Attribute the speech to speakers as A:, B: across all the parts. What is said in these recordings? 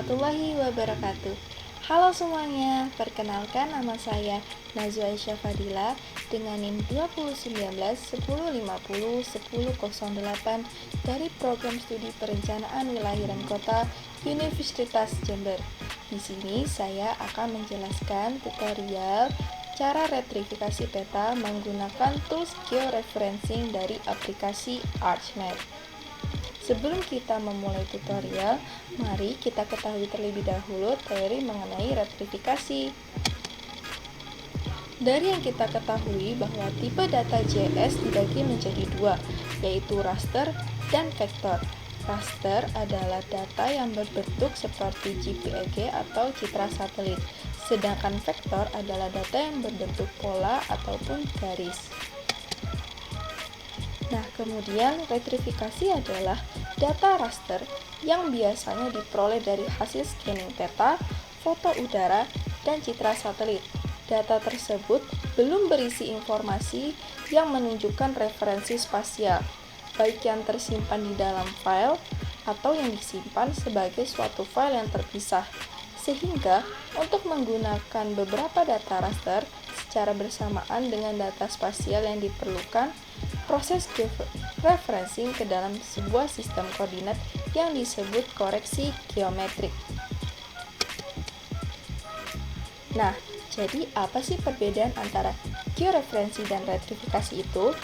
A: warahmatullahi wabarakatuh. Halo semuanya, perkenalkan nama saya Najwa Aisyah Fadila dengan NIM 2019-1050-1008 dari Program Studi Perencanaan Wilayah dan Kota Universitas Jember. Di sini saya akan menjelaskan tutorial cara retrifikasi peta menggunakan tools georeferencing dari aplikasi ArchMap. Sebelum kita memulai tutorial, mari kita ketahui terlebih dahulu teori mengenai retrifikasi. Dari yang kita ketahui bahwa tipe data JS dibagi menjadi dua, yaitu raster dan vektor. Raster adalah data yang berbentuk seperti JPEG atau citra satelit, sedangkan vektor adalah data yang berbentuk pola ataupun garis. Nah, kemudian retrifikasi adalah data raster yang biasanya diperoleh dari hasil scanning peta, foto udara, dan citra satelit. Data tersebut belum berisi informasi yang menunjukkan referensi spasial, baik yang tersimpan di dalam file atau yang disimpan sebagai suatu file yang terpisah. Sehingga, untuk menggunakan beberapa data raster secara bersamaan dengan data spasial yang diperlukan, proses georeferencing ke dalam sebuah sistem koordinat yang disebut koreksi geometrik. Nah, jadi apa sih perbedaan antara georeferensi dan retrifikasi itu?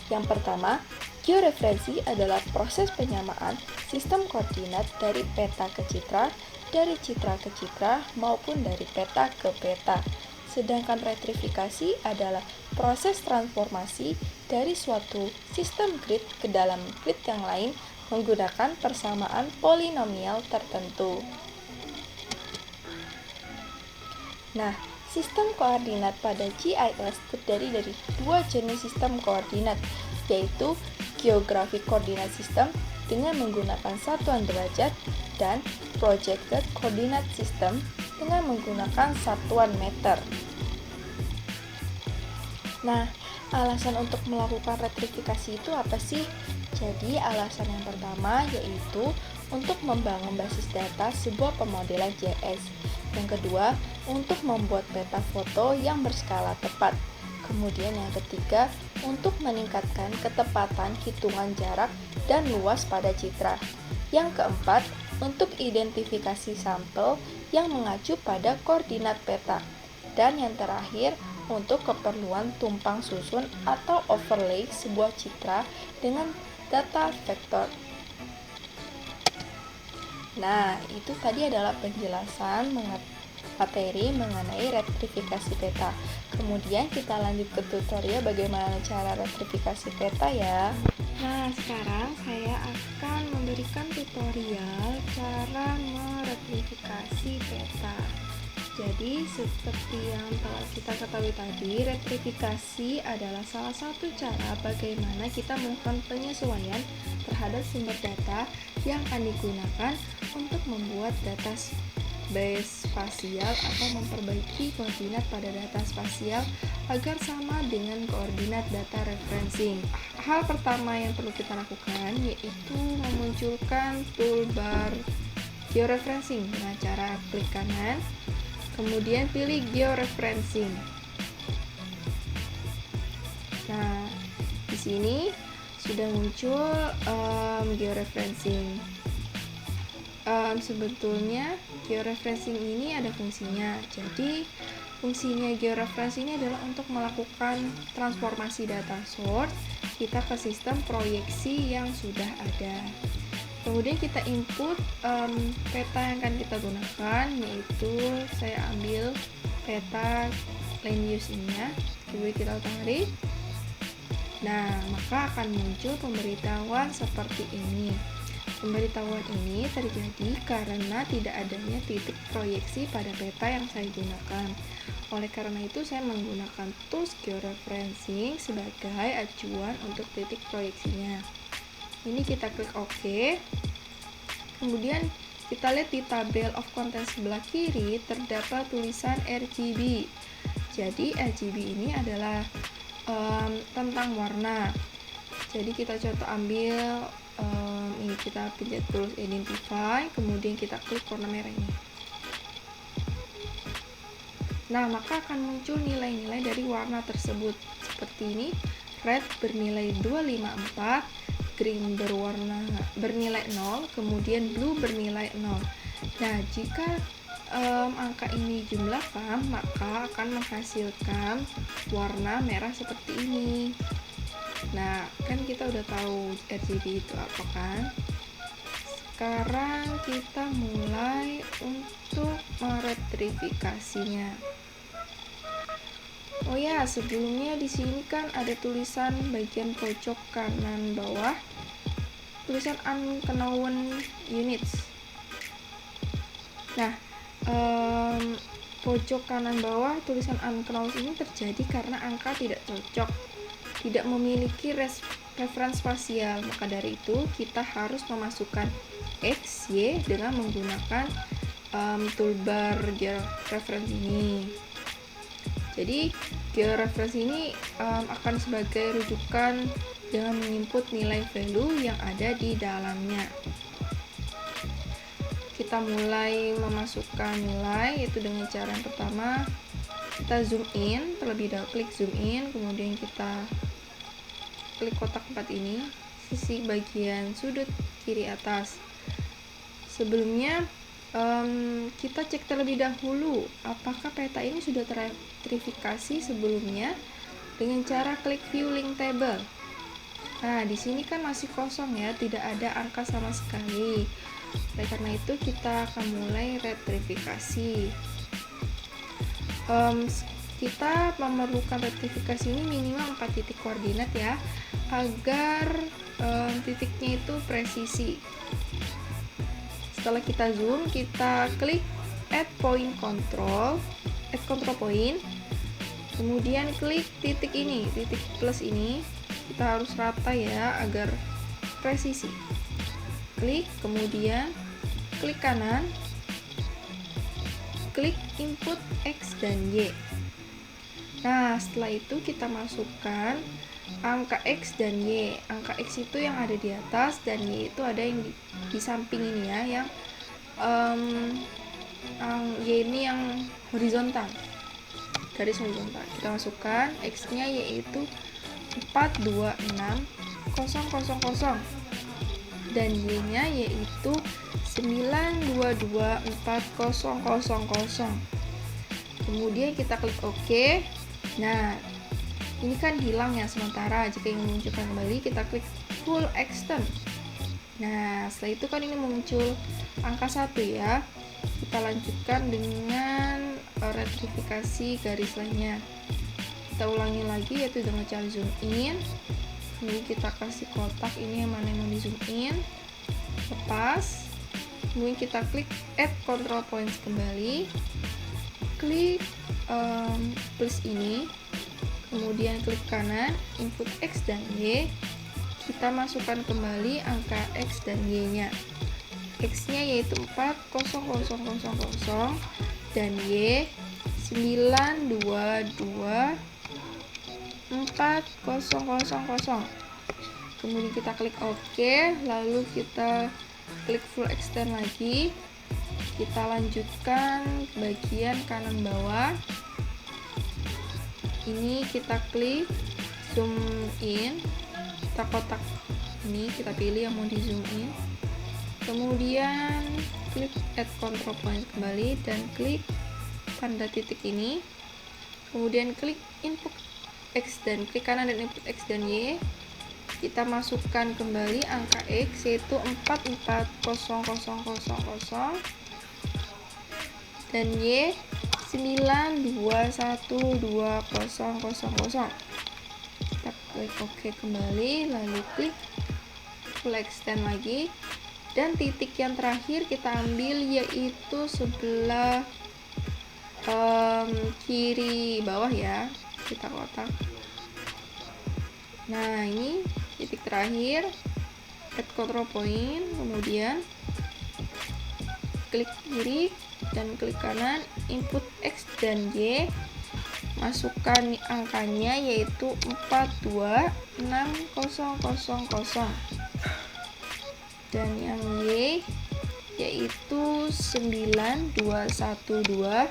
A: Yang pertama, georeferensi adalah proses penyamaan sistem koordinat dari peta ke citra, dari citra ke citra, maupun dari peta ke peta. Sedangkan retrifikasi adalah proses transformasi dari suatu sistem grid ke dalam grid yang lain menggunakan persamaan polinomial tertentu. Nah, sistem koordinat pada GIS terdiri dari dua jenis sistem koordinat, yaitu Geographic Coordinate System dengan menggunakan satuan derajat dan Projected Coordinate System dengan menggunakan satuan meter. Nah, alasan untuk melakukan retrifikasi itu apa sih? Jadi, alasan yang pertama yaitu untuk membangun basis data sebuah pemodelan JS. Yang kedua, untuk membuat peta foto yang berskala tepat. Kemudian yang ketiga, untuk meningkatkan ketepatan hitungan jarak dan luas pada citra. Yang keempat, untuk identifikasi sampel yang mengacu pada koordinat peta. Dan yang terakhir, untuk keperluan tumpang susun atau overlay sebuah citra dengan data vektor. Nah, itu tadi adalah penjelasan materi mengenai retrifikasi peta. Kemudian kita lanjut ke tutorial bagaimana cara retrifikasi peta ya. Nah, sekarang saya akan memberikan tutorial cara meretrifikasi peta. Jadi, seperti yang telah kita ketahui tadi, retrifikasi adalah salah satu cara bagaimana kita melakukan penyesuaian terhadap sumber data yang akan digunakan untuk membuat data base spasial atau memperbaiki koordinat pada data spasial agar sama dengan koordinat data referencing. Hal pertama yang perlu kita lakukan yaitu memunculkan toolbar georeferencing dengan cara klik kanan, kemudian pilih georeferencing. Nah, di sini sudah muncul georeferencing. Sebetulnya georeferencing ini ada fungsinya. Jadi fungsinya georeferencing ini adalah untuk melakukan transformasi data source kita ke sistem proyeksi yang sudah ada. Kemudian kita input peta yang akan kita gunakan, yaitu saya ambil peta land use-nya, kemudian kita tarik. Nah, maka akan muncul pemberitahuan seperti ini. Pemberitahuan ini terjadi karena tidak adanya titik proyeksi pada peta yang saya gunakan. Oleh karena itu, saya menggunakan tools georeferencing sebagai acuan untuk titik proyeksinya. Ini kita klik OK. Kemudian kita lihat di tabel of contents sebelah kiri terdapat tulisan RGB. Jadi RGB ini adalah tentang warna. Jadi kita contoh ambil ini kita pencet tools identify, kemudian kita klik warna merah ini. Nah, maka akan muncul nilai-nilai dari warna tersebut seperti ini. Red bernilai 254, green bernilai 0, kemudian blue bernilai 0. Nah, jika angka ini jumlahkan, maka akan menghasilkan warna merah seperti ini. Nah, kan kita udah tahu RGB itu apa kan? Sekarang kita mulai untuk meretrifikasinya. Oh ya, sebelumnya di sini kan ada tulisan bagian pojok kanan bawah, tulisan unknown units. Nah, pojok kanan bawah tulisan unknown ini terjadi karena angka tidak cocok, tidak memiliki referensi spasial. Maka dari itu kita harus memasukkan X, Y dengan menggunakan toolbar georeference ini. Jadi georeference ini akan sebagai rujukan dengan menginput nilai value yang ada di dalamnya. Kita mulai memasukkan nilai, yaitu dengan cara yang pertama kita zoom in, terlebih dahulu klik zoom in, kemudian kita klik kotak 4 ini, sisi bagian sudut kiri atas. Sebelumnya kita cek terlebih dahulu apakah peta ini sudah teretrifikasi sebelumnya dengan cara klik view link table. Nah, di sini kan masih kosong ya, tidak ada angka sama sekali. Oleh karena itu kita akan mulai retrifikasi. Kita memerlukan retrifikasi ini minimal 4 titik koordinat ya, agar titiknya itu presisi. Setelah kita zoom, kita klik add control point, kemudian klik titik ini, titik plus ini, kita harus rata ya agar presisi. Klik, kemudian klik kanan, klik input X dan Y. Nah, setelah itu kita masukkan angka X dan Y. Angka X itu yang ada di atas dan Y itu ada yang di samping ini ya, yang Y ini yang horizontal, garis horizontal. Kita masukkan X nya yaitu 426000 dan Y nya yaitu 922400. Kemudian kita klik OK. Nah, ini kan hilang ya sementara. Jika ingin memunculkan kembali, kita klik full extend. Nah, setelah itu kan ini muncul angka 1 ya. Kita lanjutkan dengan retrifikasi garis lainnya. Kita ulangi lagi, yaitu dengan cara zoom in. Kemudian kita kasih kotak ini yang mana yang mau di zoom in, lepas. Kemudian kita klik add control points kembali, klik plus ini, kemudian klik kanan, input X dan Y. Kita masukkan kembali angka X dan Y nya. X nya yaitu 40000 dan Y 922400. Kemudian kita klik OK, lalu kita klik full extend lagi. Kita lanjutkan bagian kanan bawah. Ini kita klik zoom in, kita kotak ini kita pilih yang mau di zoom in, kemudian klik add control point kembali dan klik tanda titik ini, kemudian klik input X dan klik kanan dan input X dan Y. Kita masukkan kembali angka X yaitu 440000 dan Y 921200. Kita klik OK kembali, lalu klik full extend lagi, dan titik yang terakhir kita ambil yaitu sebelah kiri bawah ya, kita kotak. Nah, ini titik terakhir, add control point, kemudian klik kiri dan klik kanan, input X dan Y, masukkan angkanya yaitu 42600. dan yang Y yaitu 9212000.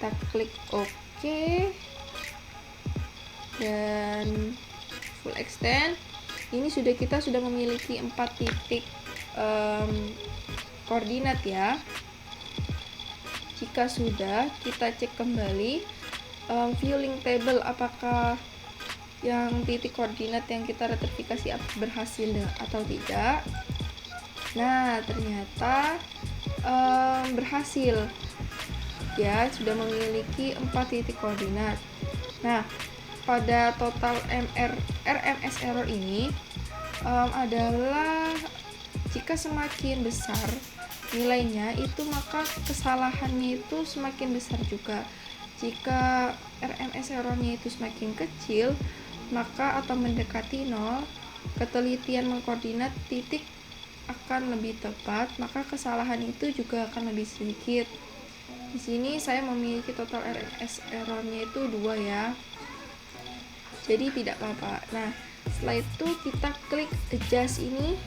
A: Kita klik OK dan full extend. Ini kita sudah memiliki 4 titik koordinat ya. Jika sudah, kita cek kembali view link table apakah yang titik koordinat yang kita retrifikasi berhasil atau tidak. Nah, ternyata berhasil ya, sudah memiliki 4 titik koordinat. Nah, pada total RMS error ini adalah jika semakin besar nilainya itu, maka kesalahannya itu semakin besar juga. Jika RMS errornya itu semakin kecil, maka atau mendekati 0, ketelitian mengkoordinat titik akan lebih tepat, maka kesalahan itu juga akan lebih sedikit. Di sini saya memiliki total RMS errornya itu 2 ya. Jadi tidak apa-apa. Nah, setelah itu kita klik adjust ini.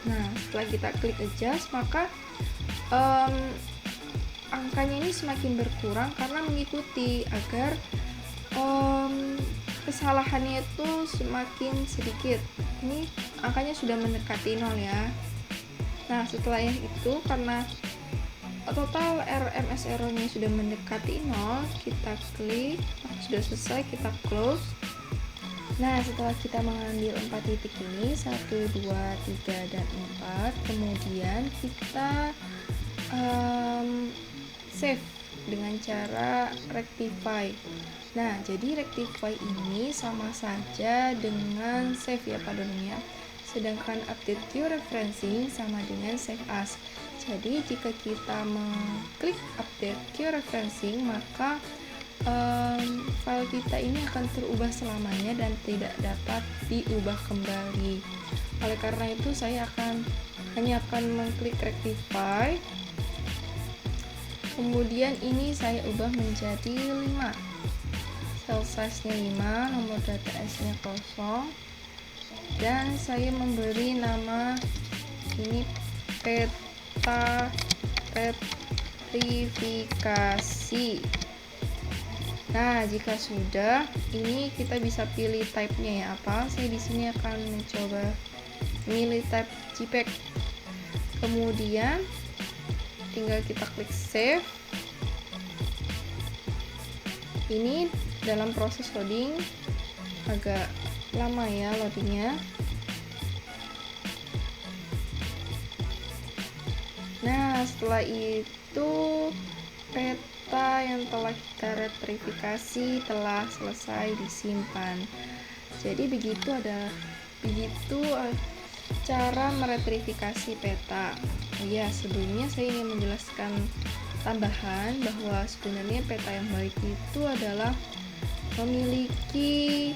A: Nah, setelah kita klik adjust, maka angkanya ini semakin berkurang karena mengikuti agar kesalahannya itu semakin sedikit. Ini angkanya sudah mendekati 0 ya. Nah, setelah itu karena total RMS errornya sudah mendekati 0, kita klik. Sudah selesai, kita close. Nah, setelah kita mengambil 4 titik ini, 1, 2, 3, dan 4, kemudian kita save dengan cara rectify. Nah, jadi rectify ini sama saja dengan save ya Pak Doni ya. Sedangkan update georeferencing sama dengan save as. Jadi jika kita mengklik update georeferencing, maka file kita ini akan terubah selamanya dan tidak dapat diubah kembali. Oleh karena itu saya hanya akan mengklik rectify. Kemudian ini saya ubah menjadi 5. Cell size-nya 5, nomor data S-nya 0. Dan saya memberi nama ini peta retrifikasi. Nah, jika sudah, ini kita bisa pilih type-nya ya apa. Saya di sini akan mencoba memilih type JPEG. Kemudian tinggal kita klik save. Ini dalam proses loading agak lama ya loadingnya. Nah, setelah itu peta yang telah kita retrifikasi telah selesai disimpan. Jadi begitu cara meretrifikasi peta. Oh ya, sebelumnya saya ingin menjelaskan tambahan bahwa sebenarnya peta yang baik itu adalah memiliki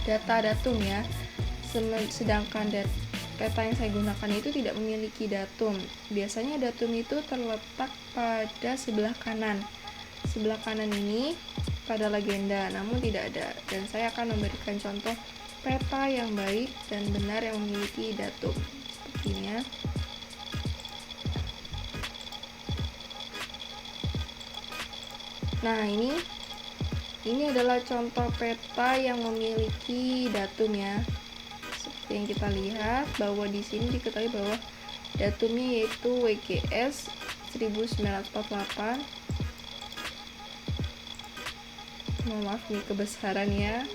A: data datum ya. Sedangkan peta yang saya gunakan itu tidak memiliki datum. Biasanya datum itu terletak pada sebelah kanan. Sebelah kanan ini pada legenda, namun tidak ada. Dan saya akan memberikan contoh peta yang baik dan benar yang memiliki datum. Seperti ini ya. Nah, ini adalah contoh peta yang memiliki datum ya. Yang kita lihat bahwa di sini diketahui bahwa datumnya yaitu WGS 1948. Maaf nih kebesarannya,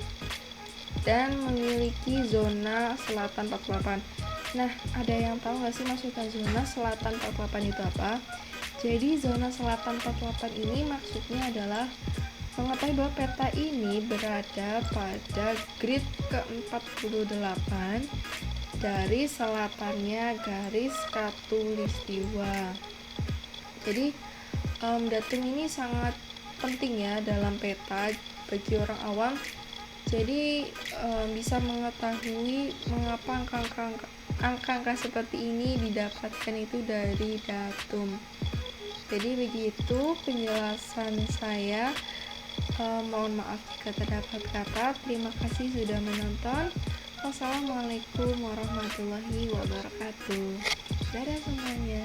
A: dan memiliki zona selatan 48. Nah, ada yang tahu nggak sih maksudnya zona selatan 48 itu apa? Jadi zona selatan 48 ini maksudnya adalah mengetahui bahwa peta ini berada pada grid ke-48 dari selatannya garis khatulistiwa. Jadi datum ini sangat penting ya dalam peta bagi orang awam. Jadi bisa mengetahui mengapa angka-angka seperti ini didapatkan itu dari datum. Jadi begitu penjelasan saya Mohon maaf jika terdapat kata. Terima kasih sudah menonton. Wassalamualaikum warahmatullahi wabarakatuh. Dadah semuanya.